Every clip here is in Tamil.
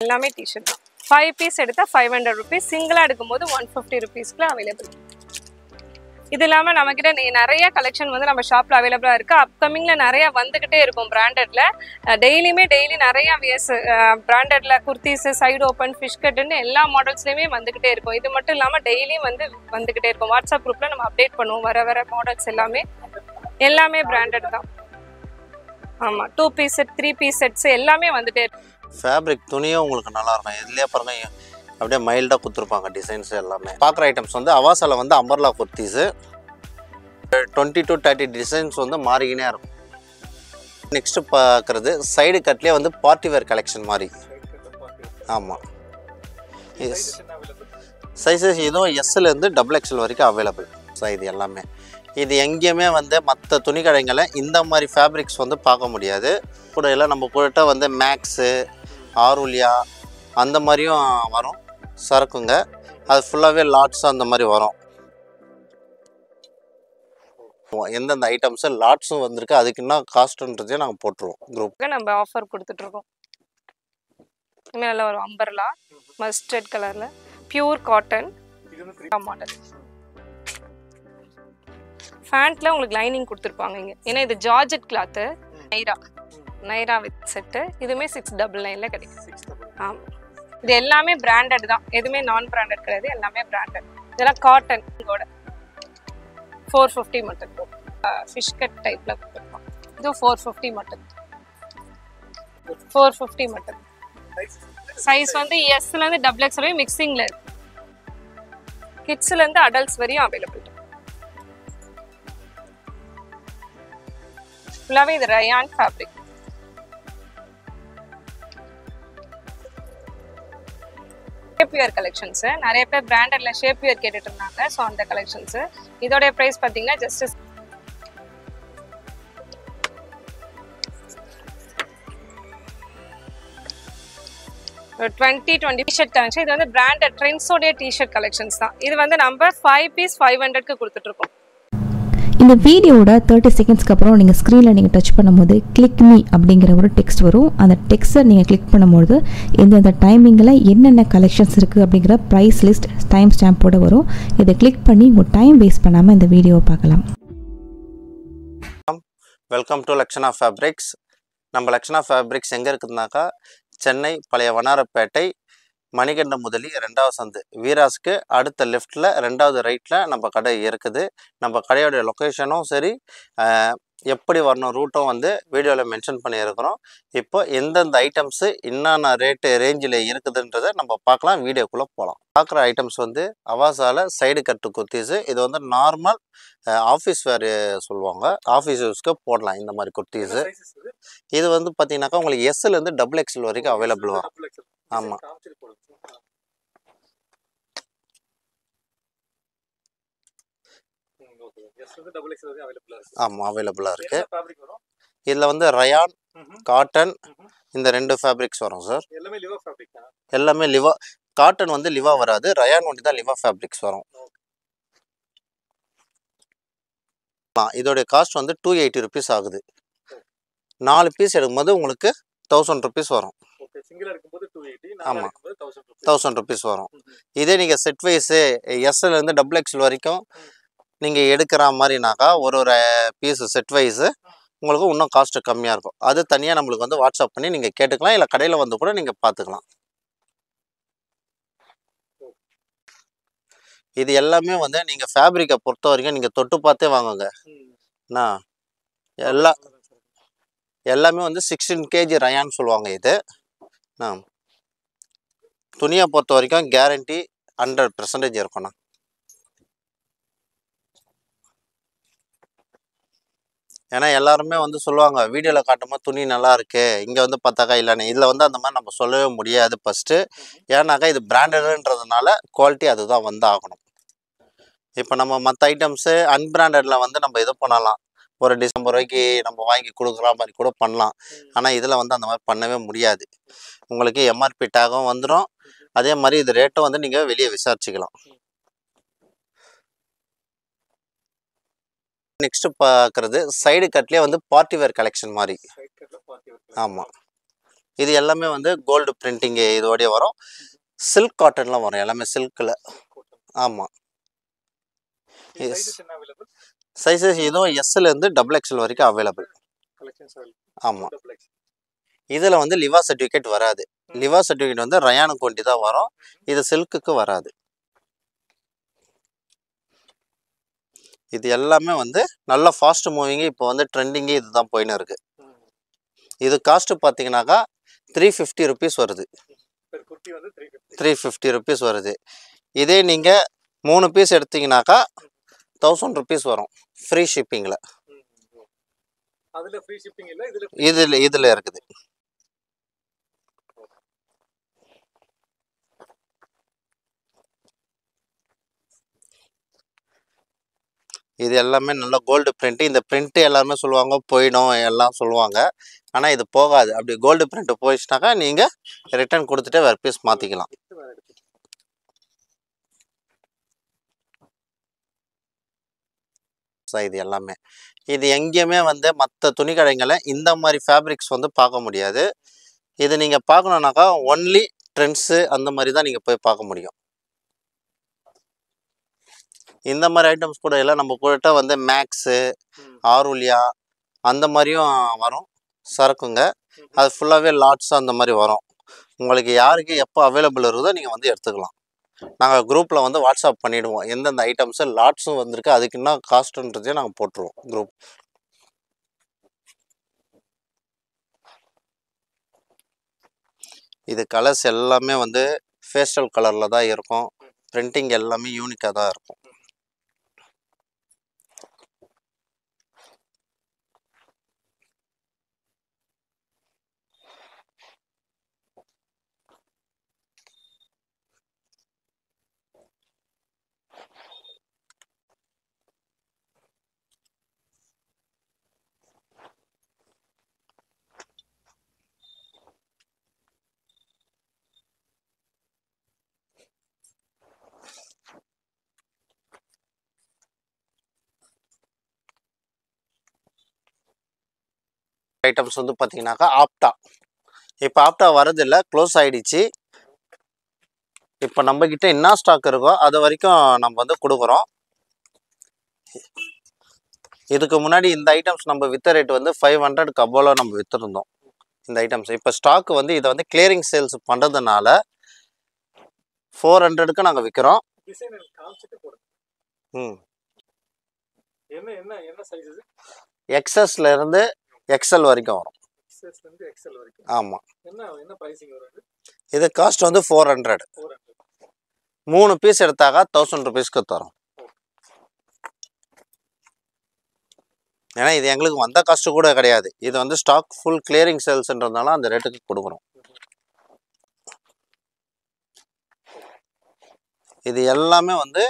எல்லாமே டிஷர்ட் தான். 5 பீஸ் எடுத்தா 500 rupees, சிங்கிளா எடுக்கும்போது 150 rupeesக்கு அவைலபிள். இது இல்லாம நம்ம கிட்ட நிறைய கலெக்ஷன் வந்து நம்ம ஷாப்ல அவைலபிளா இருக்கு. அப்கமிங்ல நிறைய வந்துகிட்டே இருக்கும் பிராண்டட்ல. டெய்லி நிறைய வியர்ஸ் பிராண்டட்ல குர்த்திஸ், சைடு ஓப்பன், ஃபிஷ் கட்னு எல்லா மாடல்ஸ்லயுமே வந்துகிட்டே இருக்கும். இது மட்டும் இல்லாம டெய்லியும் வந்துகிட்டே இருக்கும். வாட்ஸ்அப் குரூப்ல நம்ம அப்டேட் பண்ணுவோம் வர மாடல்ஸ் எல்லாமே பிராண்டட் தான். ஆமா, 2 பீஸ் செட், 3 பீஸ் செட்ஸ் எல்லாமே வந்துட்டே இருக்கு. ஃபேப்ரிக் துணியும் உங்களுக்கு நல்லா இருக்கும். இதுலயே பாருங்க அப்படியே மைல்டாக கொடுத்துருப்பாங்க டிசைன்ஸ் எல்லாமே. பார்க்குற ஐட்டம்ஸ் வந்து அவாசால வந்து அம்பர்லா குர்த்திஸு 20 to 30 டிசைன்ஸ் வந்து மாறிக்கினே இருக்கும். நெக்ஸ்ட்டு பார்க்குறது சைடு கட்லேயே வந்து பார்ட்டி வேர் கலெக்ஷன் மாதிரி. ஆமாம், சைஸஸ் இதுவும் எஸ்லேருந்து XXL வரைக்கும் அவைலபிள். இது எல்லாமே இது எங்கேயுமே வந்து மற்ற துணி கடைங்களை இந்த மாதிரி ஃபேப்ரிக்ஸ் வந்து பார்க்க முடியாது. கூட எல்லாம் நம்ம கிட்ட வந்து மேக்ஸு, ஆருலியா அந்த மாதிரியும் வரும் சரக்குங்க. அது ஃபுல்லாகவே லாட்ஸ் அந்த மாதிரி வரும். எந்தெந்த ஐட்டம்ஸு லாட்ஸும் வந்திருக்கு, அதுக்கு என்ன காஸ்ட்டுன்றதையும் நாங்கள் போட்டுருவோம் குரூப். நம்ம ஆஃபர் கொடுத்துட்ருக்கோம். இனிமேல் நல்லா வரும். அம்பர்லா மஸ்டர்ட் கலரில் பியூர் காட்டன் மாடல். ஃபேண்ட்ல உங்களுக்கு லைனிங் கொடுத்துருப்பாங்க இங்கே. ஏன்னா இது georgette cloth. Naira with set. இதுவுமே 699 கிடைக்கும். ஆமாம், இது எல்லாமே பிராண்டட் தான். எதுவுமே நான் பிராண்டட் கிடையாது, எல்லாமே பிராண்டட். இதெல்லாம் காட்டன். இதோட 450 மட்டும். ஃபிஷ் கட் டைப்ல கொடுத்துருக்கோம். இது 450 மட்டும். 450 மட்டும். சைஸ் வந்து எஸ்லேருந்து XXL வரையும் மிக்சிங்கில் இருக்கு. கிட்ஸ்லேருந்து அடல்ட்ஸ் வரையும் அவைலபிள். ஃபுல்லாகவே இது ரயான் ஃபேப்ரிக். ஷேப்வியர் கலெக்ஷன்ஸ் நிறைய பேர் பிராண்டட்ல ஷேப்வியர் கேட்டுட்டு இருந்தாங்க. ஸோ அந்த கலெக்ஷன்ஸ் இதோட பிரைஸ் பார்த்தீங்கன்னா ஜஸ்ட் 20 டிஷர்ட் கலெக்ஷன். இது வந்து பிராண்டட் ட்ரெண்ட்ஸோடைய டிஷர்ட் கலெக்ஷன்ஸ் தான். இது வந்து நம்ம 5 பீஸ் 500க்கு கொடுத்துட்டு இருக்கோம். இந்த வீடியோட 30 செகண்ட்ஸ்க்கு அப்புறம் நீங்கள் ஸ்க்ரீனில் நீங்கள் டச் பண்ணும்போது கிளிக் மீ அப்படிங்கிற ஒரு டெக்ஸ்ட் வரும். அந்த டெக்ஸ்ட்டை நீங்கள் கிளிக் பண்ணும்போது எந்தெந்த டைமிங்கில் என்னென்ன கலெக்ஷன்ஸ் இருக்குது அப்படிங்கிற ப்ரைஸ் லிஸ்ட் டைம் ஸ்டாம்போடு வரும். இதை கிளிக் பண்ணி உங்கள் டைம் வேஸ்ட் பண்ணாமல் இந்த வீடியோவை பார்க்கலாம். Welcome to Lakshana fabrics. நம்ம லக்ஷனா ஃபேப்ரிக்ஸ் எங்கே இருக்குதுனாக்கா சென்னை பழைய வண்ணாரப்பேட்டை மணிகண்ட முதலி 2வது சந்து வீராஸ்க்கு அடுத்த லெஃப்டில் 2வது ரைட்டில் நம்ம கடை இருக்குது. நம்ம கடையோடைய லொக்கேஷனும் சரி, எப்படி வரணும் ரூட்டும் வந்து வீடியோவில் மென்ஷன் பண்ணியிருக்கிறோம். இப்போ எந்தெந்த ஐட்டம்ஸு என்னென்ன ரேஞ்சில் இருக்குதுன்றதை நம்ம பார்க்கலாம். வீடியோக்குள்ளே போகலாம். பார்க்குற ஐட்டம்ஸ் வந்து அவாசால சைடு கட்டு குர்த்திஸு. இது வந்து நார்மல் ஆஃபீஸ் வேர் சொல்லுவாங்க, ஆஃபீஸ் யூஸ்க்கு போடலாம் இந்த மாதிரி குர்த்திஸு. இது வந்து பார்த்தீங்கன்னாக்கா உங்களுக்கு எஸ்லேருந்து XXL வரைக்கும் அவைலபிள் வரும். ஆமாம், ஆமாம் அவைலபிளாக இருக்குது. இதில் வந்து ரயான், காட்டன் இந்த 2 ஃபேப்ரிக்ஸ் வரும் சார். எல்லாமே லிவா. காட்டன் வந்து லிவா வராது, ரயான் ஒன்று தான் லிவா ஃபேப்ரிக்ஸ் வரும். இதோடைய காஸ்ட் வந்து 280 rupees ஆகுது. 4 பீஸ் எடுக்கும்போது உங்களுக்கு 1000 rupees வரும். ஆமாம், 1000 rupees வரும். இதே நீங்கள் செட் வைஸு எஸ்லேருந்து XXL வரைக்கும் நீங்கள் எடுக்கிற மாதிரினாக்கா ஒரு பீஸு செட் வைஸு உங்களுக்கு இன்னும் காஸ்ட்டு கம்மியாக இருக்கும். அது தனியாக நம்மளுக்கு வந்து வாட்ஸ்அப் பண்ணி நீங்கள் கேட்டுக்கலாம், இல்லை கடையில் வந்து கூட நீங்கள் பார்த்துக்கலாம். இது எல்லாமே வந்து நீங்கள் ஃபேப்ரிக்கை பொறுத்த வரைக்கும் நீங்கள் தொட்டு பார்த்தே வாங்குங்க. எல்லாமே வந்து 16 kg ரயான்னு சொல்லுவாங்க. இது துணியை பொறுத்த வரைக்கும் கேரண்டி 100% இருக்கும்ண்ணா. ஏன்னா எல்லாருமே வந்து சொல்லுவாங்க வீடியோவில் காட்டும்போது துணி நல்லா இருக்கு, இங்கே வந்து பார்த்தாக்கா இல்லைன்னு. இதில் வந்து அந்த மாதிரி நம்ம சொல்லவே முடியாது ஃபஸ்ட்டு. ஏன்னாக்கா இது பிராண்டடுன்றதுனால குவாலிட்டி அதுதான் வந்து ஆகணும். இப்போ நம்ம மற்ற ஐட்டம்ஸு அன்பிராண்டடில் வந்து நம்ம இது பண்ணலாம், ஒரு டிசம்பர் ரூபாய்க்கு நம்ம வாங்கி கொடுக்குற மாதிரி கூட பண்ணலாம். ஆனால் இதில் வந்து அந்த மாதிரி பண்ணவே முடியாது. உங்களுக்கு எம்ஆர்பி டேகும் வந்துடும். அதே மாதிரி இது ரேட்டும் வந்து நீங்கள் வெளியே விசாரிச்சுக்கலாம். நெக்ஸ்ட் பார்க்குறது சைடு கட்லேயே வந்து பார்ட்டி வேர் கலெக்ஷன் மாதிரி. ஆமாம், இது எல்லாமே வந்து கோல்டு பிரிண்டிங் இதோடய வரும். சில்க் காட்டன்லாம் வரும், எல்லாமே சில்கில். ஆமாம். சைஸஸ் இதுவும் எஸ்லேருந்து XXL வரைக்கும் அவைலபிள். ஆமாம். இதில் வந்து லிவா சர்டிஃபிகேட் வராது. லிவா சர்டிஃபிகேட் வந்து ரயானுக்கு ஒண்டி தான் வரும், இது சில்க்குக்கு வராது. இது எல்லாமே வந்து நல்ல ஃபாஸ்ட் மூவிங்கு. இப்போ வந்து ட்ரெண்டிங்கே இதுதான் போயின்னு இருக்குது. இது காஸ்ட்டு பார்த்தீங்கன்னாக்கா 350 rupees வருது. 350 rupees வருது. இதே நீங்கள் 3 பீஸ் எடுத்தீங்கன்னாக்கா 1000 rupees வரும் ஃப்ரீ ஷிப்பிங்கில். இதில் இருக்குது. இது எல்லாமே நல்ல கோல்டு பிரிண்ட். இந்த பிரிண்ட்டு எல்லாருமே சொல்லுவாங்க போயிடும் எல்லாம் சொல்லுவாங்க, ஆனால் இது போகாது. அப்படி கோல்டு பிரிண்ட் போயிடுச்சுனாக்கா நீங்கள் ரிட்டர்ன் கொடுத்துட்டு வேறு பீஸ் மாற்றிக்கலாம். இது எல்லாமே இது எங்கேயுமே வந்து மற்ற துணி கடைங்களை இந்த மாதிரி ஃபேப்ரிக்ஸ் வந்து பார்க்க முடியாது. இது நீங்கள் பார்க்கணுன்னாக்கா ஒன்லி ட்ரெண்ட்ஸு அந்த மாதிரி தான் நீங்கள் போய் பார்க்க முடியும். இந்த மாதிரி ஐட்டம்ஸ் கூட எல்லாம் நம்ம கிட்ட வந்து மேக்ஸு, ஆருலியா அந்த மாதிரியும் வரும் சரக்குங்க. அது ஃபுல்லாகவே லாட்ஸ் அந்த மாதிரி வரும். உங்களுக்கு யாருக்கு எப்போ அவைலபிள் இருக்குதோ நீங்கள் வந்து எடுத்துக்கலாம். நாங்கள் குரூப்பில் வந்து வாட்ஸ்அப் பண்ணிவிடுவோம், எந்தெந்த ஐட்டம்ஸு லாட்ஸும் வந்திருக்கு, அதுக்கு என்ன காஸ்ட்டுன்றதையும் நாங்கள் போட்டுருவோம் குரூப். இது கலர்ஸ் எல்லாமே வந்து ஃபேஸ்டல் கலரில் தான் இருக்கும். பிரிண்டிங் எல்லாமே யூனிக்காக தான் இருக்கும். ஐட்டம்ஸ் வந்து பார்த்தீங்கன்னாக்கா ஆப்டா. இப்போ ஆப்டா வரதில்லை, க்ளோஸ் ஆகிடுச்சு. இப்போ நம்மக்கிட்ட என்ன ஸ்டாக் இருக்கோ அது வரைக்கும் நம்ம வந்து கொடுக்குறோம். இதுக்கு முன்னாடி இந்த ஐட்டம்ஸ் நம்ம விற்ற ரேட் வந்து 500க்கு அபோல நம்ம விற்றுருந்தோம் இந்த ஐட்டம்ஸ். இப்போ ஸ்டாக் வந்து இதை வந்து கிளியரிங் சேல்ஸ் பண்ணுறதுனால 400க்கு நாங்கள் விற்கிறோம். XSலேருந்து XL வரைக்கும் வரும். ஆமாம். இது காஸ்ட் வந்து 400. 3 பீஸ் எடுத்தாக்கா 1000 rupeesக்கு தரோம். ஏன்னா இது எங்களுக்கு வந்த காஸ்ட்டு கூட கிடையாது. இது வந்து ஸ்டாக் ஃபுல் கிளியரிங் சேல்ஸ்ன்றதுனால அந்த ரேட்டுக்கு கொடுக்குறோம். இது எல்லாமே வந்து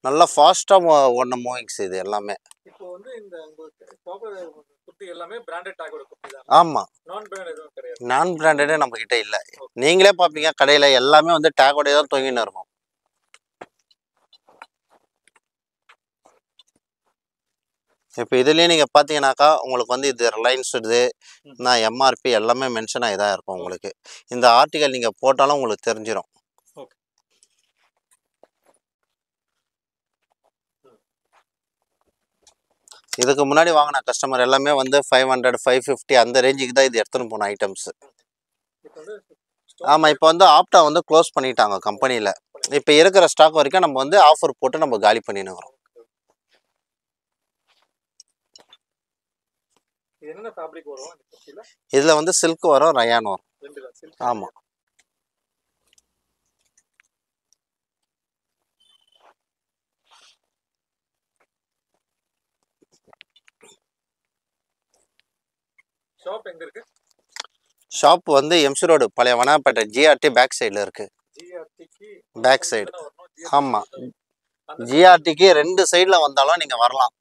நல்லா ஃபாஸ்ட்டாக ஓடின மூவிங்ஸ் இது எல்லாமே. இப்போ வந்து இந்த குர்த்தி எல்லாமே பிராண்டட் டாகோட குர்த்தி தான். ஆமாம். நான் பிராண்டடே நம்மக்கிட்ட இல்லை. நீங்களே பார்ப்பீங்க கடையில் எல்லாமே வந்து டாகோடே தான் தொங்கின்னு இருக்கும். இப்போ இதுலேயே நீங்கள் பார்த்தீங்கன்னாக்கா உங்களுக்கு வந்து இது ரிலையன்ஸ் இது நான் MRP எல்லாமே மென்ஷன் ஆகி தான் இருக்கும். உங்களுக்கு இந்த ஆர்டிக்கல் நீங்கள் போட்டாலும் உங்களுக்கு தெரிஞ்சிடும். இதுக்கு முன்னாடி வாங்கின கஸ்டமர் எல்லாமே வந்து 500 550 அந்த ரேஞ்சுக்கு தான் இது எடுத்துன்னு போன ஐட்டம்ஸு. ஆமாம். இப்போ வந்து ஆப்டா வந்து க்ளோஸ் பண்ணிட்டாங்க கம்பெனியில். இப்போ இருக்கிற ஸ்டாக் வரைக்கும் நம்ம வந்து ஆஃபர் போட்டு நம்ம காலி பண்ணின்னு வரோம். இதில் வந்து சில்க் வரும், ரயான் வரும். ஆமாம். ஷாப் வந்து எம்சி ரோடு பழைய வனாப்பேட்டை GRT பேக் சைடில் இருக்குது. Back side. ஆமாம். GRTக்கு 2 சைடில் வந்தாலும் நீங்கள் வரலாம்.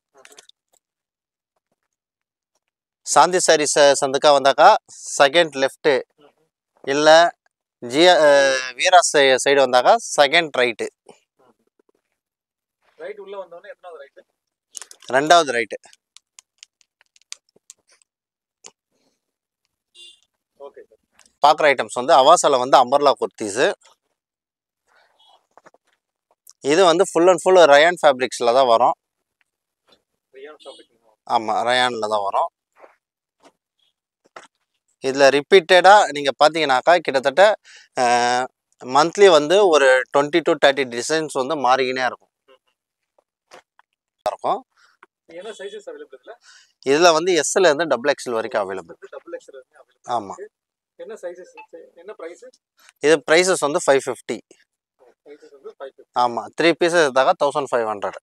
சாந்தி சாரி சந்துக்கா வந்தாக்கா செகண்ட் லெஃப்ட்டு, இல்லை வீரா சைடு வந்தாக்கா செகண்ட் ரைட்டு. ரெண்டாவது ரைட்டு. பார்க்குற ஐட்டம்ஸ் வந்து அவாசால வந்து அம்பர்லா குர்த்திஸு. இது வந்து ஃபுல் அண்ட் ஃபுல் ரயான் ஃபேப்ரிக்ஸில் தான் வரும். ஆமாம், ரயானில் தான் வரும். இதில் ரிப்பீட்டடாக நீங்கள் பார்த்தீங்கன்னாக்கா கிட்டத்தட்ட மந்த்லி வந்து ஒரு 20 to 30 டிசைன்ஸ் வந்து மாறிக்கினே இருக்கும். இதில் வந்து எஸ்ல இருந்து XXL வரைக்கும் அவைலபிள். ஆமாம். இது ப்ரைஸஸ் வந்து 550. ஆமாம், 3 பீசஸ் எடுத்தாக்கா 1500.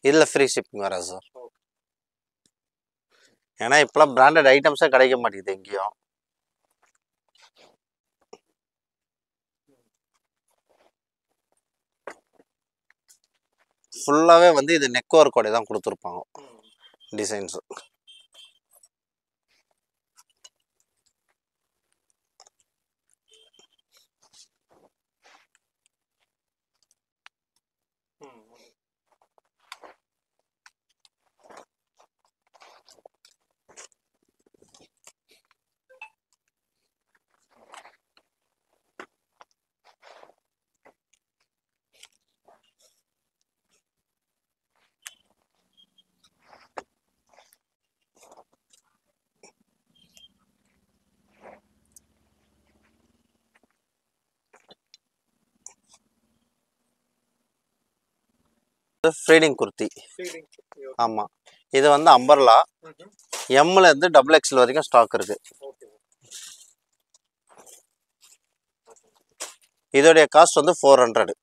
இதில் ஃப்ரீ ஷிப்பிங் வராது சார். ஏன்னா இப்போலாம் பிராண்டட் ஐட்டம்ஸே கிடைக்க மாட்டேங்குது எங்கேயும். ஃபுல்லாகவே வந்து இது நெக் ஒர்க்கோட தான் கொடுத்துருப்பாங்க டிசைன்ஸு. ஃப்ரீடிங் குர்த்தி. ஆமாம், இது வந்து அம்பர்லா. எம்ல இருந்து XXL வரைக்கும் ஸ்டாக் இருக்கு. இதோடைய காஸ்ட் வந்து 400.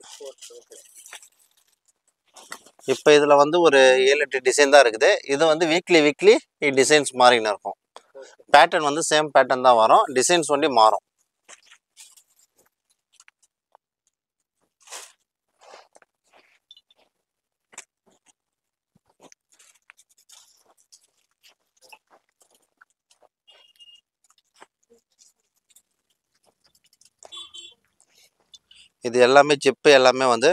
இப்போ இதில் வந்து ஒரு 7-8 டிசைன் தான் இருக்குது. இது வந்து வீக்லி டிசைன்ஸ் மாறின்னு இருக்கும். பேட்டர்ன் வந்து சேம் பேட்டர்ன் தான் வரும், டிசைன்ஸ் ஒண்டி மாறும். இது எல்லாமே ஜிப்பு எல்லாமே வந்து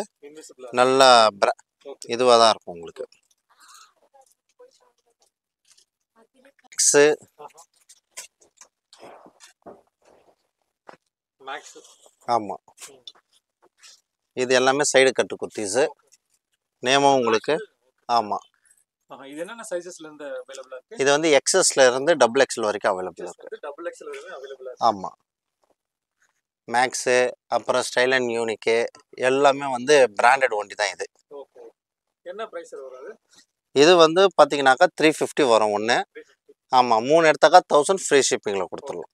நல்லா இதுவாக தான் இருக்கும் உங்களுக்கு. ஆமாம், இது எல்லாமே சைடு கட்டு குர்த்திஸு. நேமும் உங்களுக்கு. ஆமாம், இது என்னென்ன சைஸஸ்ல இருந்து அவைலபிளா இருக்கு? இது வந்து XSல இருந்து XXL வரைக்கும் அவைலபிள் இருக்கு. XXL வரைக்கும் அவைலபிளா இருக்கு. ஆமாம், மேக்ஸு அப்புறம் ஸ்டைல் அண்ட் யூனிக்கு எல்லாமே வந்து பிராண்டட் ஒண்டி தான் இது. ஓகே, என்ன பிரைஸ் வராது? இது வந்து பார்த்தீங்கன்னாக்கா 350 வரும் ஒன்று. ஆமாம், 3 எடுத்தாக்கா 1000 ஃப்ரீ ஷிப்பிங்கில் கொடுத்துடலாம்.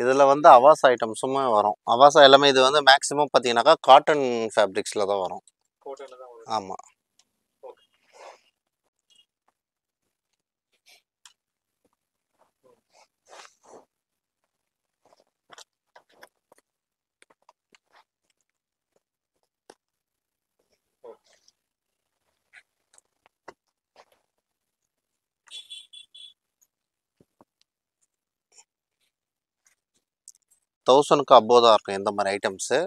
இதில் வந்து அவாசா ஐட்டம்ஸுமே வரும். அவாசா எல்லாமே இது வந்து மேக்ஸிமம் பார்த்தீங்கன்னாக்கா காட்டன் ஃபேப்ரிக்ஸில் தான் வரும். ஆமாம், தௌசண்ட்க்கு அபோவ் தான் இருக்கும் இந்த மாதிரி ஐட்டம்ஸு.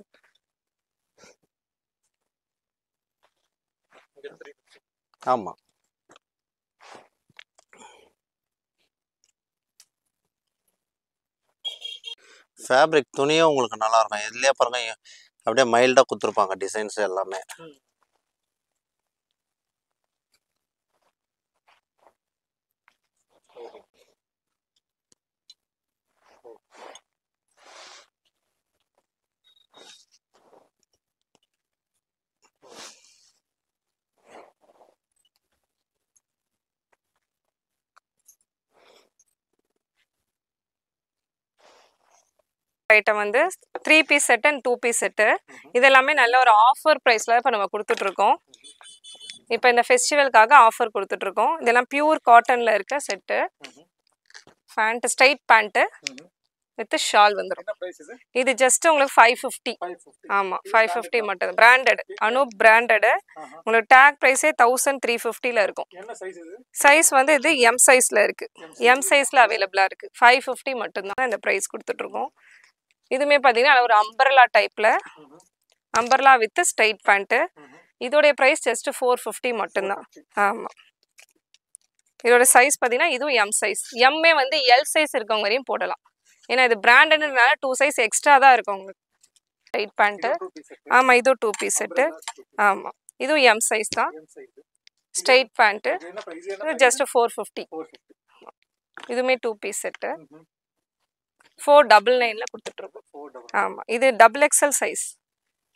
ஆமாம், ஃபேப்ரிக் துணியும் உங்களுக்கு நல்லாயிருக்கும். இதுலேயே பாருங்க அப்படியே மைல்டாக கொடுத்துருப்பாங்க டிசைன்ஸ் எல்லாமே. ஐட்டம் வந்து 3 piece set and 2 piece set. இது எல்லாமே நல்ல ஒரு ஆஃபர் ப்ரைஸில் இப்போ நம்ம கொடுத்துட்ருக்கோம். இப்போ இந்த ஃபெஸ்டிவலுக்காக ஆஃபர் கொடுத்துட்ருக்கோம். இதெல்லாம் பியூர் காட்டனில் இருக்க set. Pant straight pant with shawl வந்துடும். இது ஜஸ்ட் உங்களுக்கு 550. ஆமாம், 550 மட்டும். Branded Anoop branded. உங்களுக்கு டேக் ப்ரைஸே 1350 இருக்கும். சைஸ் வந்து இது எம் சைஸில் இருக்குது. எம் சைஸில் அவைலபிளாக இருக்குது. 550 மட்டும்தான் இந்த ப்ரைஸ் கொடுத்துட்ருக்கோம். இதுவுமே பார்த்தீங்கன்னா ஒரு அம்பர்லா டைப்பில் அம்பர்லா வித் ஸ்ட்ரைட் பேண்ட்டு. இதோடைய ப்ரைஸ் ஜஸ்ட் 450 மட்டும்தான். ஆமாம். இதோட சைஸ் பார்த்தீங்கன்னா இதுவும் எம் சைஸ். எம்மே வந்து எல் சைஸ் இருக்கவங்க வரையும் போடலாம். ஏன்னா இது பிராண்டட்னால 2 சைஸ் எக்ஸ்ட்ரா தான் இருக்கும் உங்களுக்கு. Straight pant. ஆமாம், இதுவும் 2 பீஸ் செட்டு. ஆமாம், இதுவும் எம் சைஸ் தான். ஸ்ட்ரைட் பேண்ட்டு இது ஜஸ்ட் 450. இதுவுமே 2 பீஸ் செட்டு. 499ல கொடுத்துட்ருக்கோம். ஆமாம், இது XXL சைஸ்.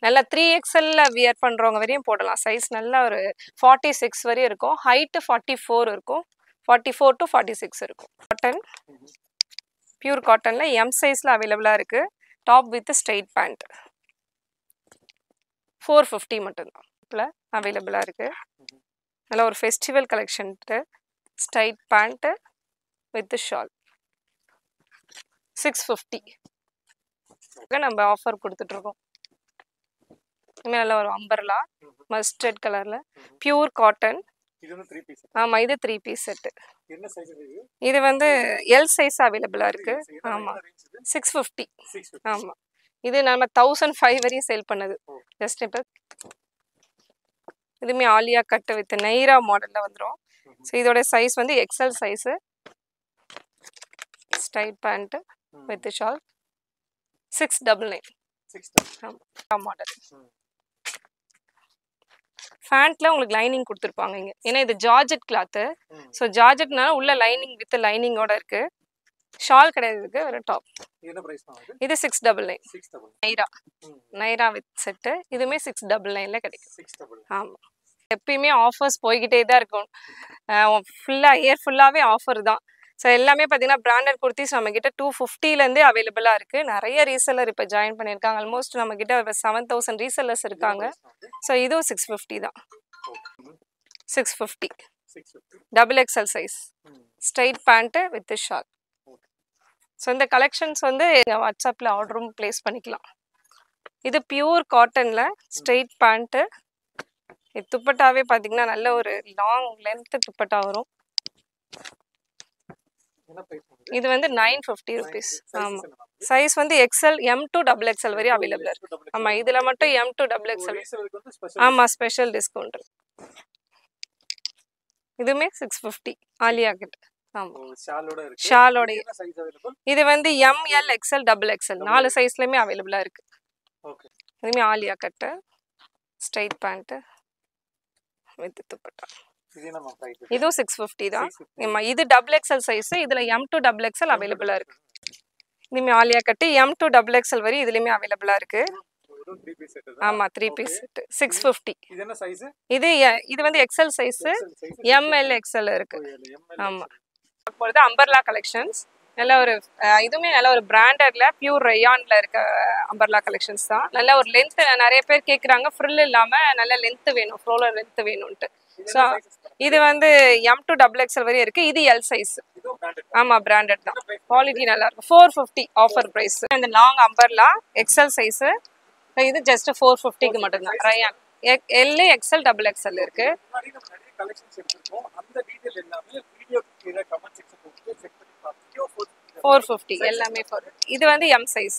நல்லா 3XL வியர் பண்ணுறவங்க வரையும் போடலாம். சைஸ் நல்லா ஒரு 46 வரையும் இருக்கும். ஹைட்டு 44 இருக்கும். 44 to 46 இருக்கும். காட்டன், பியூர் காட்டனில் எம் சைஸில் அவைலபிளாக இருக்குது. டாப் வித் ஸ்ட்ரைட் பேண்ட் 450 மட்டும்தான் இப்போ அவைலபிளாக இருக்குது. நல்லா ஒரு ஃபெஸ்டிவல் கலெக்ஷன்ட்டு. ஸ்ட்ரைட் பேண்ட்டு வித் ஷால் 650 நம்ம ஆஃபர் கொடுத்துட்ருக்கோம். இனிமேல் நல்ல ஒரு அம்பர்லா மஸ்டர்ட் கலரில் பியூர் காட்டன். ஆமாம், இது 3 பீஸ் செட்டு. இது வந்து எல் சைஸ் அவைலபிளாக இருக்குது. ஆமாம், 650. ஆமாம், இது நம்ம 1005 வரையும் சேல் பண்ணது. ஜஸ்ட் இப்போ இதுவுமே ஆலியா கட்டு வித் நெய்ரா மாடலில் வந்துடும். ஸோ இதோட சைஸ் வந்து XL size. Straight pant with shawl 699. ஆமாம், மாடல். ஃபேண்ட்டில் உங்களுக்கு லைனிங் கொடுத்துருப்பாங்க இங்கே. ஏன்னா இது ஜார்ஜெட் கிளாத்து. ஸோ ஜார்ஜெட்னால உள்ள லைனிங் வித் லைனிங்கோட இருக்குது. ஷால் கிடையாது, இதுக்கு ஒரு டாப். இது 699. Naira with set. இதுவுமே 699ல கிடைக்கும். ஆமாம், எப்பயுமே ஆஃபர்ஸ் போய்கிட்டே தான் இருக்கும். ஃபுல்லாக இயர் ஃபுல்லாகவே ஆஃபர் தான். ஸோ எல்லாமே பார்த்தீங்கன்னா பிராண்டட் குர்த்திஸ் நம்மக்கிட்ட 250லேருந்தே அவைலபிளாக இருக்குது. நிறைய ரீசெல்லர் இப்போ ஜாயின் பண்ணியிருக்காங்க. ஆல்மோஸ்ட் நம்மக்கிட்ட 7000 ரீசெல்லர்ஸ் இருக்காங்க. ஸோ இதுவும் 650 தான். 650 XXL size. Straight pant with shawl. So இந்த கலெக்ஷன்ஸ் வந்து வாட்ஸ்அப்பில் ஆர்டரும் ப்ளேஸ் பண்ணிக்கலாம். இது பியூர் காட்டனில் ஸ்ட்ரெயிட் பேண்ட்டு. இது துப்பட்டாவே பார்த்தீங்கன்னா நல்ல ஒரு லாங் லென்த்து துப்பட்டா வரும். இது வந்து 950 ருபீஸ். ஆமாம், சைஸ் வந்து XL M to XXL வரையும் அவைலபிளாக இருக்குது. ஆமாம், இதில் மட்டும் M to XXL. ஆமாம், ஸ்பெஷல் டிஸ்கவுண்ட். இதுவுமே 650 ஆலியா கிட்ட. ஆமாம், ஷாலோட. இது வந்து ML XL XXL 4 சைஸ்லையுமே அவைலபிளாக இருக்குது. இதுவுமே ஆலியா கட்டு ஸ்ட்ரைட் பேண்ட்டு வித் துப்பட்டா. இதுவும் 650 தான். ஆமாம், இது XXL சைஸு. இதில் M to XXL அவைலபிளாக இருக்குது. இதுவுமே ஆலியா கட்டு M to XXL வரையும் இதுலேயுமே அவைலபிளாக இருக்குது. ஆமாம், 3 பீஸ் செட்டு 650. இது வந்து XL சைஸு. ML XL இருக்குது. ஆமாம், அப்பொழுது அம்பர்லா கலெக்ஷன்ஸ் நல்ல ஒரு இதுவுமே நல்ல ஒரு பிராண்டட்ல பியூர் ரயான்ல இருக்க அம்பர்லா கலெக்ஷன்ஸ் தான். நல்ல ஒரு லென்த் நிறைய பேர் கேட்குறாங்க. ஃப்ரில் இல்லாமல் நல்ல லென்த் வேணும், ஃப்ளோலர் லென்த் வேணும்ன்ட்டு. ஸோ இது வந்து M to XXL வரையும் இருக்குது. இது எல் சைஸ். ஆமாம், பிராண்டட் தான். குவாலிட்டி நல்லா இருக்கும். 450 ஆஃபர் ப்ரைஸ். இந்த லாங் அம்பர்லா XL சைஸு. இது ஜஸ்ட் 450க்கு மட்டும்தான். ரயான் எல் XL XXL இருக்கு. 450 எல்லாமே 450. இது வந்து M சைஸ்.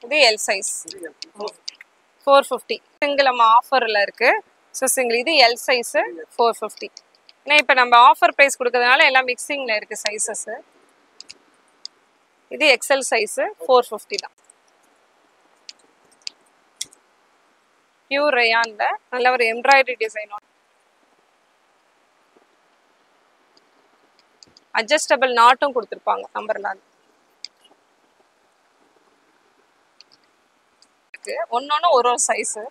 இது எல் சைஸ். 450 சிங்கிள் நம்ம ஆஃபரில் இருக்கு. ஸோ சிங்கிள் இது எல் சைஸு 450. ஏன்னா இப்போ நம்ம ஆஃபர் ப்ரைஸ் கொடுக்கறதுனால எல்லாம் மிக்சிங்கில் இருக்குது சைஸஸ்ஸு. இது XL சைஸு 450 தான். பியூர் ரயானில் நல்ல ஒரு எம்ப்ராய்டரி டிசைன். அட்ஜஸ்டபிள் நாட்டும் கொடுத்துருப்பாங்க அம்பர்லா. ஒன்னொன்று ஒரு சைஸு.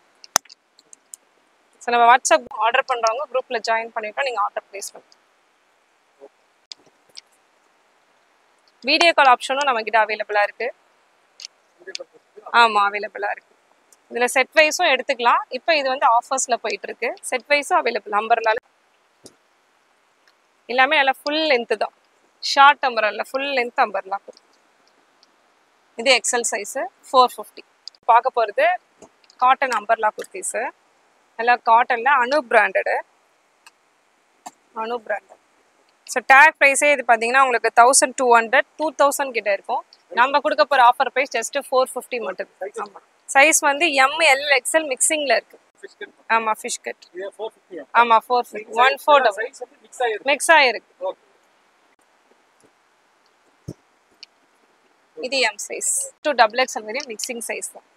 ஸோ நம்ம வாட்ஸ்அப் ஆர்டர் பண்ணுறவங்க குரூப்பில் ஜாயின் பண்ணிவிட்டோம். நீங்கள் ஆர்டர் ப்ளேஸ் பண்ணுங்க. வீடியோ கால் ஆப்ஷனும் நம்மக்கிட்ட அவைலபிளாக இருக்குது. ஆமாம், அவைலபிளாக இருக்குது. இதில் செட் வைஸும் எடுத்துக்கலாம். இப்போ இது வந்து ஆஃபர்ஸில் போயிட்டுருக்கு. செட் வைஸும் அவைலபிள். அம்பர்லால எல்லாமே நல்லா ஃபுல் லென்த்து தான். Short umbrella full length umbrella. இது XL சைஸு 450. பார்க்க போகிறது காட்டன் அம்பர்லா குர்த்திஸு. நல்லா காட்டனில் அனு பிராண்டடு. ஸோ டேக் ப்ரைஸே இது பார்த்தீங்கன்னா உங்களுக்கு 1200 2000 கிட்ட இருக்கும். நம்ம கொடுக்க போகிற ஆஃபர் ப்ரைஸ் ஜஸ்ட்டு 450 மட்டும். ஆமாம், சைஸ் வந்து எம் எல் எக்ஸ்எல் மிக்சிங்ல இருக்கு. Fish cut. ஆமா ஃபிஷ் கட். இது 450. ஆமா 450 1/4 சைஸ் வந்து மிக்ஸ் ஆயிருக்கு. மிக்ஸ் ஆயிருக்கு. ஓகே. இது M size to double XL வரையும் மிக்சிங் சைஸ் தான்.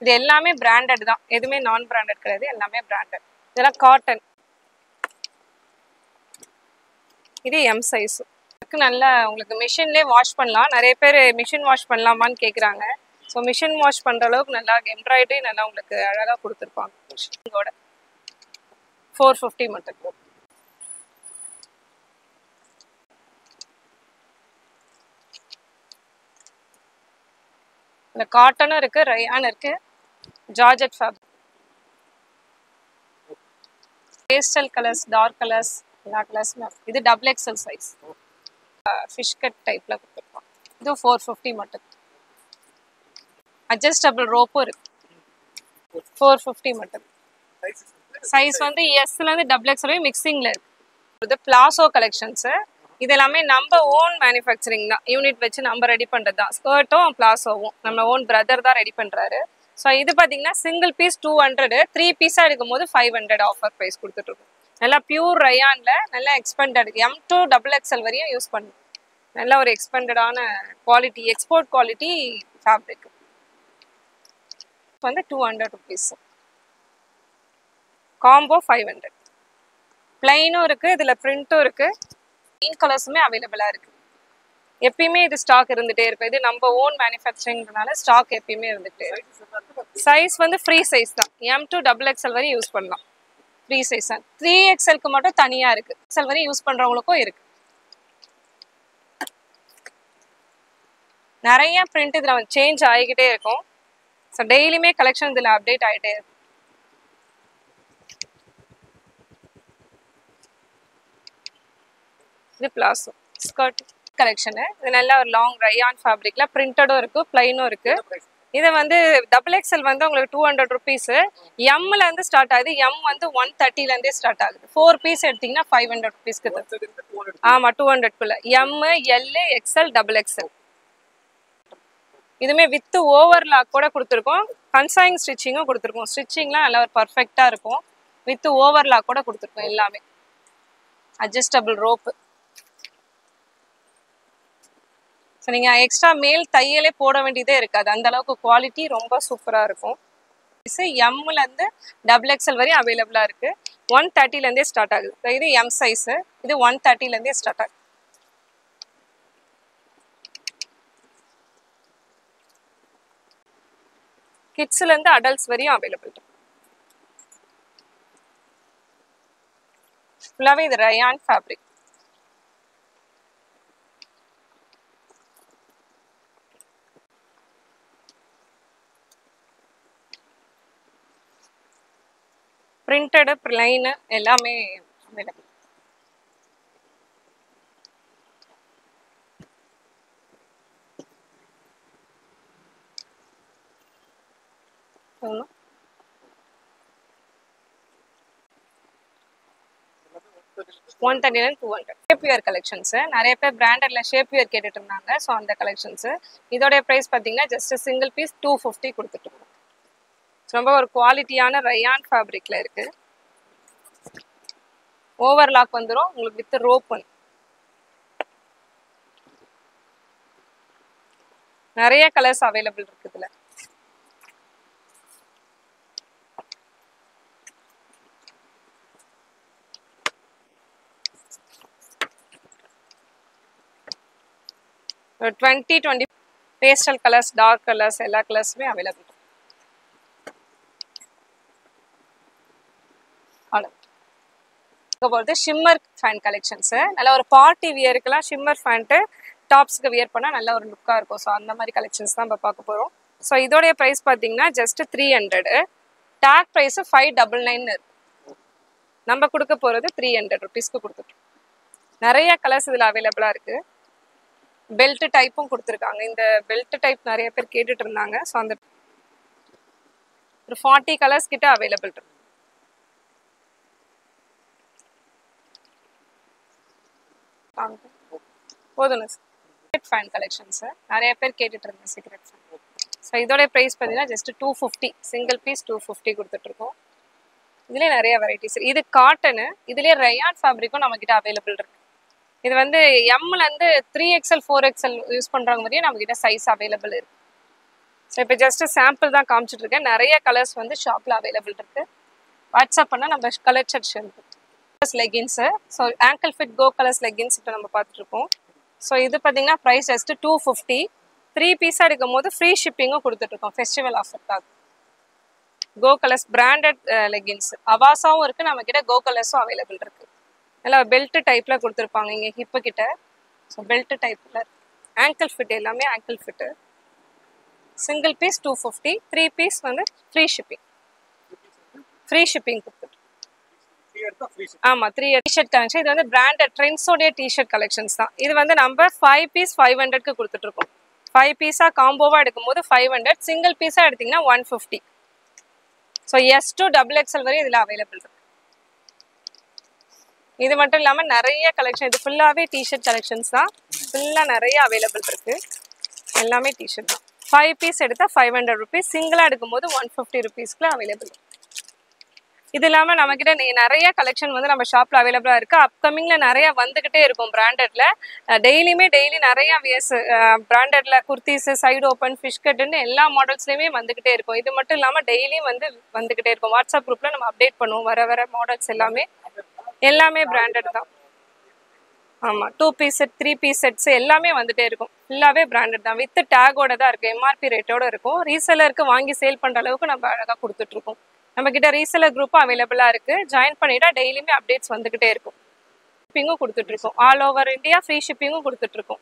இது எல்லாமே பிராண்டட் தான், எதுவுமே நான் பிராண்டட் கிடையாது, எல்லாமே பிராண்டட். இதெல்லாம் காட்டன். இது எம் சைஸ். நல்லா உங்களுக்கு மிஷின்லேயே வாஷ் பண்ணலாம். நிறைய பேர் மிஷின் வாஷ் பண்ணலாமான்னு கேட்குறாங்க. ஸோ மிஷின் வாஷ் பண்ணுற அளவுக்கு நல்லா எம்ப்ராய்டரி நல்லா உங்களுக்கு அழகாக கொடுத்துருப்பாங்க. மிஷினோட 450 மட்டும். இந்த காட்டனும் இருக்கு, ரயான் இருக்கு, georgette fabric, pastel colours, dark colours, எல்லா கலர்ஸுமே. இது double XL size fish cut டைப்ல கொடுத்துருப்போம். இது 450 மட்டும். அட்ஜஸ்டபிள் ரோப்பும் இருக்கு, 450 மட்டும். சைஸ் வந்து எஸ்ல இருந்து டபுள் எக்ஸ் வரையும் மிக்சிங்ல இருக்கு. இது பிளாசோ கலெக்ஷன்ஸ். இது எல்லாமே நம்ம ஓன் மேனுஃபேக்சரிங் தான், யூனிட் வச்சு நம்ம ரெடி பண்றது தான். ஸ்கர்ட்டும் பிளாசோவும் நம்ம ஓன் பிரதர் தான் ரெடி பண்றாரு. ஸோ இது பார்த்தீங்கன்னா சிங்கிள் பீஸ் 200, 3 பீஸாக எடுக்கும்போது 500 ஆஃபர் ப்ரைஸ் கொடுத்துட்ருக்கோம். நல்லா பியூர் ரயான்ல நல்லா expended M to double XL வரையும் யூஸ் பண்ணும். நல்ல ஒரு எக்ஸ்பெண்டடான குவாலிட்டி, எக்ஸ்போர்ட் குவாலிட்டி ஃபேப்ரிக். வந்து 200 ருபீஸ். காம்போ 500. பிளைனும் இருக்கு, இதுல பிரிண்ட்டும் இருக்கு, கிரீன் கலர்ஸுமே அவைலபிளா இருக்கு. எப்பயுமே இது ஸ்டாக் இருந்துட்டே இருக்கும். இது நம்ம ஓன் மேனுஃபேக்சரிங்னால ஸ்டாக் எப்பயுமே இருந்துட்டே இருக்கு. சைஸ் வந்து ஃப்ரீ சைஸ் தான், எம் டு டபுள் எக்ஸ்எல் வரையும் யூஸ் பண்ணலாம். ஃப்ரீ சைஸ் தான். 3XLக்கு மட்டும் தனியா இருக்கு, எக்ஸ்எல் வரையும் யூஸ் பண்றவங்களுக்கும் இருக்கு. நிறைய பிரிண்ட் இதுல சேஞ்ச் ஆகிக்கிட்டே இருக்கும். ஸோ டெய்லியுமே கலெக்ஷன் இதில் அப்டேட் ஆகிட்டே இருக்கும். இது பிளாசோ ஸ்கர்ட் கலெக்ஷனு. இது நல்ல ஒரு லாங் ரயான் ஃபேப்ரிக்ல பிரிண்டடும் இருக்கு, பிளைனும் இருக்கு. இது வந்து டபுள் எக்ஸ்எல் வந்து உங்களுக்கு 200 ருபீஸ். எம்ல இருந்து ஸ்டார்ட் ஆகுது, எம் வந்து 130ல இருந்தே ஸ்டார்ட் ஆகுது. 4 பீஸ் எடுத்தீங்கன்னா 500 ருபீஸ்க்கு. ஆமா 200குள்ள M, L, XL, double XL. இதுமே வித் ஓவர்லாக் கூட கொடுத்துருக்கோம், கன்சைன் ஸ்டிச்சிங்கும் கொடுத்துருக்கோம். ஸ்டிச்சிங்லாம் நல்லா ஒரு பர்ஃபெக்டா இருக்கும். வித் ஓவர்லாக் கூட கொடுத்துருக்கோம். எல்லாமே அட்ஜஸ்டபிள் ரோப்பு. ஸோ நீங்கள் எக்ஸ்ட்ரா மேல் தையலே போட வேண்டியதே இருக்காது, அந்த அளவுக்கு குவாலிட்டி ரொம்ப சூப்பராக இருக்கும். எம்லேருந்து டபுள் எக்ஸ்எல் வரையும் அவைலபிளாக இருக்கு. 130லேருந்தே ஸ்டார்ட் ஆகுது. இது எம் சைஸு, இது 130லேருந்தே ஸ்டார்ட் ஆகுது. கிட்ஸ்லேருந்து அடல்ட்ஸ் வரையும் அவைலபிள். ஃபுல்லாகவே இது ரயான் ஃபேப்ரிக். பிரிண்டடு, பிளைனு எல்லாமே அவைலபிள். சொல்லணும் 130 200. ஷேப்வியர் கலெக்ஷன்ஸு நிறைய பேர் பிராண்டட்ல ஷேப்வியர் கேட்டுட்டு இருந்தாங்க. ஸோ அந்த கலெக்ஷன்ஸு இதோடைய ப்ரைஸ் பார்த்தீங்கன்னா ஜஸ்ட் சிங்கிள் பீஸ் 250 கொடுத்துட்டு இருக்கோம். ரொம்ப ஒரு குவாலிட்டியான ரயான் ஃபேப்ரிக்ல இருக்கு. ஓவர்லாக் வந்துடும் உங்களுக்கு வித் ரோப். நிறைய கலர்ஸ் அவைலபிள் இருக்கு இதுல. ஒரு 20 பேஸ்டல் கலர்ஸ், டார்க் கலர்ஸ், எல்லா கலர்ஸுமே அவைலபிள். போகிறது ஷிம்மர் ஃபேன் கலெக்ஷன்ஸு. நல்ல ஒரு பார்ட்டி வியருக்குலாம் ஷிம்மர் ஃபேண்ட்டு டாப்ஸ்க்கு வியர் பண்ணால் நல்ல ஒரு லுக்காக இருக்கும். ஸோ அந்த மாதிரி கலெக்ஷன்ஸ் தான் இப்போ பார்க்க போகிறோம். ஸோ இதோடைய ப்ரைஸ் பார்த்தீங்கன்னா ஜஸ்ட் 300. டேக் ப்ரைஸு 599 இருக்கு. நம்ம கொடுக்க போகிறது 300 ருபீஸ்க்கு கொடுத்துட்டோம். நிறைய கலர்ஸ் இதில் அவைலபிளாக இருக்குது. பெல்ட் டைப்பும் கொடுத்துருக்காங்க. இந்த பெல்ட் டைப் நிறைய பேர் கேட்டுட்டு இருந்தாங்க. ஸோ அந்த ஒரு 40 கலர்ஸ் கிட்ட அவைலபிள் இருக்கு. போதும். சீக்ரெட் ஃபேன் கலெக்ஷன்ஸ் நிறைய பேர் கேட்டுட்டு இருந்தேன். சீக்ரெட் ஃபேன் ஸோ இதோட ப்ரைஸ் பார்த்தீங்கன்னா ஜஸ்ட் 250 சிங்கிள் பீஸ் 250 கொடுத்துட்ருக்கோம். இதுலேயே நிறைய வெரைட்டிஸ். இது காட்டனு, இதுலேயே ரயான் ஃபேப்ரிக்கும் நம்மக்கிட்ட அவைலபிள் இருக்குது. இது வந்து எம்லேருந்து 3XL 4XL யூஸ் பண்ணுறவங்க மாதிரியே நம்மக்கிட்ட சைஸ் அவைலபிள் இருக்குது. ஸோ இப்போ ஜஸ்ட்டு சாம்பிள் தான் காமிச்சிட்ருக்கேன். நிறைய கலர்ஸ் வந்து ஷாப்பில் அவைலபிள் இருக்குது. வாட்ஸ்அப் பண்ணால் நம்ம colour section leggings. So ankle fit Go Colors leggings இப்போ நம்ம பார்த்துட்ருக்கோம். ஸோ இது பார்த்தீங்கன்னா ப்ரைஸ் ஜஸ்ட்டு 250. 3 பீஸாக எடுக்கும் போது ஃப்ரீ ஷிப்பிங்கும் கொடுத்துட்ருக்கோம் ஃபெஸ்டிவல் ஆஃபர்க்காக. கோ கலர்ஸ் பிராண்டட் லெகின்ஸ் அவாசாவும் இருக்குது, நம்மக்கிட்ட கோ கலர்ஸும் அவைலபிள் இருக்குது. நல்லா பெல்ட் டைப்பில் கொடுத்துருப்பாங்க இங்கே ஹிப்பு கிட்ட. ஸோ பெல்ட் டைப்பில் ஆங்கிள் ஃபிட், எல்லாமே ankle fit. Single piece 250, 3 piece வந்து ஃப்ரீ ஷிப்பிங். ஃப்ரீ ஷிப்பிங் கொடுத்துட்டு ஆமாம் 3 டிஷர்ட் கலெக்ஷன். இது வந்து பிராண்டட் ட்ரெண்ட்ஸோடைய டிஷர்ட் கலெக்ஷன்ஸ் தான். இது வந்து நம்ம 5 பீஸ் 500க்கு கொடுத்துட்ருக்கோம். 5 பீஸாக காம்போவாக எடுக்கும்போது 500, சிங்கிள் பீஸாக எடுத்திங்கன்னா 150. ஸோ S to XXL வரையும் இதில் அவைலபிள் இருக்குது. இது மட்டும் இல்லாமல் நிறைய கலெக்ஷன், இது ஃபுல்லாகவே டிஷர்ட் கலெக்ஷன்ஸ் தான். ஃபுல்லாக நிறைய அவைலபிள் இருக்குது. எல்லாமே டிஷர்ட் தான். 5 பீஸ் எடுத்தால் 500 ருபீஸ், சிங்கிளாக எடுக்கும்போது 150 ருபீஸ்க்குள்ள அவைலபிள். இது இல்லாமல் நம்மக்கிட்ட நிறைய கலெக்ஷன் வந்து நம்ம ஷாப்பில் அவைலபிளாக இருக்குது. அப்கமிங்கில் நிறையா வந்துக்கிட்டே இருக்கும் பிராண்டடில். டெய்லி நிறையா வியர்ஸ் பிராண்டடில் குர்த்திஸு, சைடு ஓப்பன், ஃபிஷ் கட்டுன்னு எல்லா மாடல்ஸ்லையுமே வந்துக்கிட்டே இருக்கும். இது மட்டும் இல்லாமல் டெய்லியும் வந்துக்கிட்டே இருக்கும். வாட்ஸ்அப் குரூப்பில் நம்ம அப்டேட் பண்ணுவோம் வர மாடல்ஸ் எல்லாமே பிராண்டட் தான். ஆமாம் 2 பீஸ் செட் 3 பீஸ் செட்ஸ் எல்லாமே வந்துகிட்டே இருக்கும். ஃபுல்லாகவே பிராண்டட் தான். வித் டேகோட தான் இருக்குது. எம்ஆர்பி ரேட்டோடு இருக்கும். ரீசெலருக்கு வாங்கி சேல் பண்ணுற அளவுக்கு நம்ம அழகாக கொடுத்துட்ருக்கோம். நம்மக்கிட்ட ரீசெலர் குரூப்பும் அவைலபிளாக இருக்குது. ஜாயின் பண்ணிவிட்டா டெய்லியுமே அப்டேட்ஸ் வந்துக்கிட்டே இருக்கும். ஷிப்பிங்கும் கொடுத்துட்ருக்கோம். ஆல் ஓவர் இந்தியா ஃப்ரீ ஷிப்பிங்கும் கொடுத்துட்ருக்கோம்.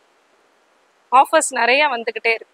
ஆஃபர்ஸ் நிறையா வந்துக்கிட்டே இருக்குது.